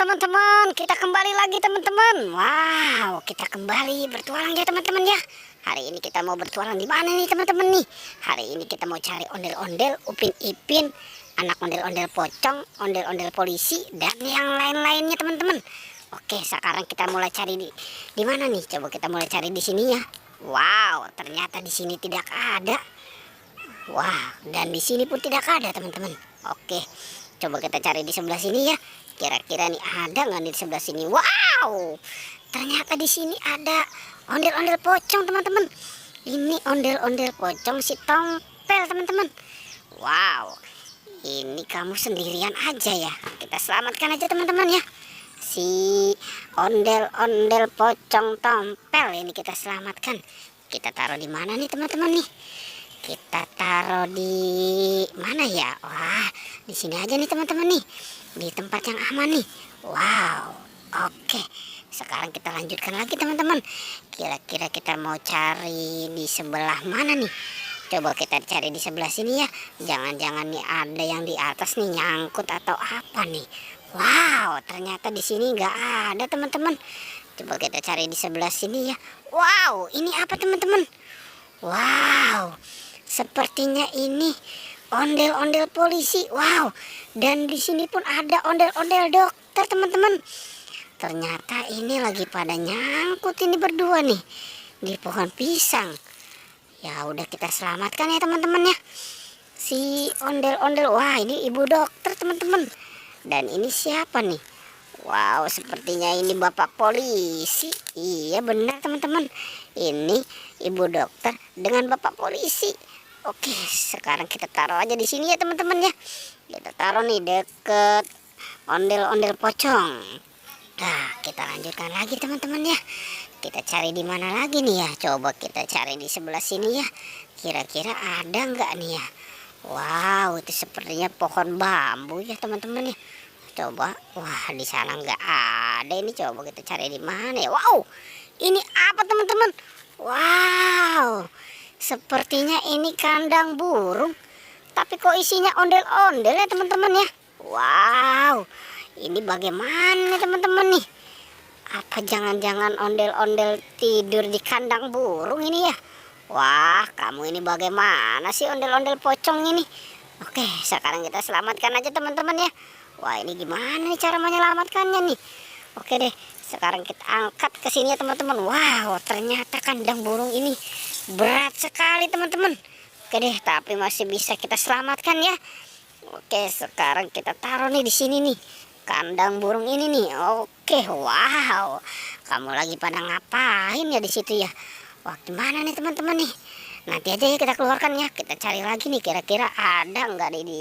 teman-teman, kita kembali lagi teman-teman. Wow, kita kembali bertualang ya teman-teman ya. Hari ini kita mau bertualang di mana nih teman-teman nih? Hari ini kita mau cari ondel-ondel, Upin Ipin, anak ondel-ondel pocong, ondel-ondel polisi, dan yang lain-lainnya teman-teman. Oke, sekarang kita mulai cari di mana nih? Coba kita mulai cari di sini ya. Wow, ternyata di sini tidak ada. Wah, dan di sini pun tidak ada teman-teman. Oke, coba kita cari di sebelah sini ya. Kira-kira nih ada nggak di sebelah sini? Wow, ternyata di sini ada ondel-ondel pocong teman-teman. Ini ondel-ondel pocong si Tompel teman-teman. Wow, ini kamu sendirian aja ya. Kita selamatkan aja teman-teman ya. Si ondel-ondel pocong Tompel ini kita selamatkan. Kita taruh di mana nih teman-teman nih? Kita taruh di mana ya? Wah, di sini aja nih teman-teman nih, di tempat yang aman nih. Wow, oke. Sekarang kita lanjutkan lagi teman-teman. Kira-kira kita mau cari di sebelah mana nih? Coba kita cari di sebelah sini ya. Jangan-jangan nih ada yang di atas nih nyangkut atau apa nih? Wow, ternyata di sini nggak ada teman-teman. Coba kita cari di sebelah sini ya. Wow, ini apa teman-teman? Wow, sepertinya ini ondel-ondel polisi. Wow, dan di sini pun ada ondel-ondel dokter teman-teman. Ternyata ini lagi pada nyangkut ini berdua nih di pohon pisang. Ya udah kita selamatkan ya teman-teman ya. Si ondel-ondel. Wah, ini ibu dokter teman-teman. Dan ini siapa nih? Wow, sepertinya ini bapak polisi. Iya benar teman-teman. Ini ibu dokter dengan bapak polisi. Oke, sekarang kita taruh aja di sini ya teman-teman ya. Kita taruh nih deket ondel-ondel pocong. Nah, kita lanjutkan lagi teman-teman ya. Kita cari di mana lagi nih ya? Coba kita cari di sebelah sini ya. Kira-kira ada nggak nih ya? Wow, itu sepertinya pohon bambu ya teman-teman ya. Coba, wah di sana nggak ada. Ini coba kita cari di mana ya? Wow, ini apa teman-teman? Wow, sepertinya ini kandang burung. Tapi kok isinya ondel-ondel ya teman-teman ya? Wow, ini bagaimana teman-teman nih? Apa jangan-jangan ondel-ondel tidur di kandang burung ini ya? Wah, kamu ini bagaimana sih ondel-ondel pocong ini? Oke, sekarang kita selamatkan aja teman-teman ya. Wah, ini gimana nih cara menyelamatkannya nih? Oke deh, sekarang kita angkat ke sini ya teman-teman. Wow, ternyata kandang burung ini berat sekali teman-teman. Oke deh, tapi masih bisa kita selamatkan ya. Oke, sekarang kita taruh nih di sini nih, kandang burung ini nih. Oke, wow, kamu lagi pada ngapain ya di situ ya? Wah, gimana nih teman-teman nih? Nanti aja ya kita keluarkan ya. Kita cari lagi nih, kira-kira ada nggak nih di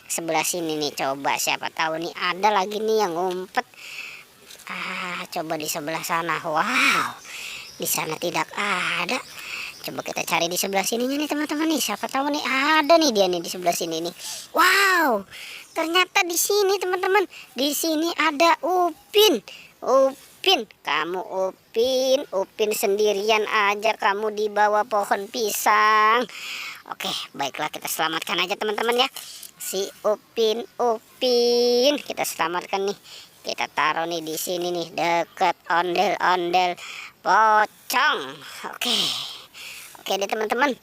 sebelah sini nih. Coba siapa tahu nih ada lagi nih yang ngumpet. Coba di sebelah sana. Wow, di sana tidak ada. Coba kita cari di sebelah sininya nih teman-teman nih. Siapa tahu nih ada nih dia nih di sebelah sini nih. Wow, ternyata di sini teman-teman. Di sini ada Upin. Upin, kamu Upin sendirian aja kamu di bawah pohon pisang. Oke, baiklah kita selamatkan aja teman-teman ya. Si Upin kita selamatkan nih. Kita taruh nih di sini nih dekat ondel-ondel pocong. Oke. Oke deh teman-teman.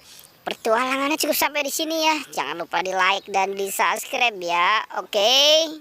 Pertualangannya cukup sampai di sini ya. Jangan lupa di like dan di subscribe ya. Oke.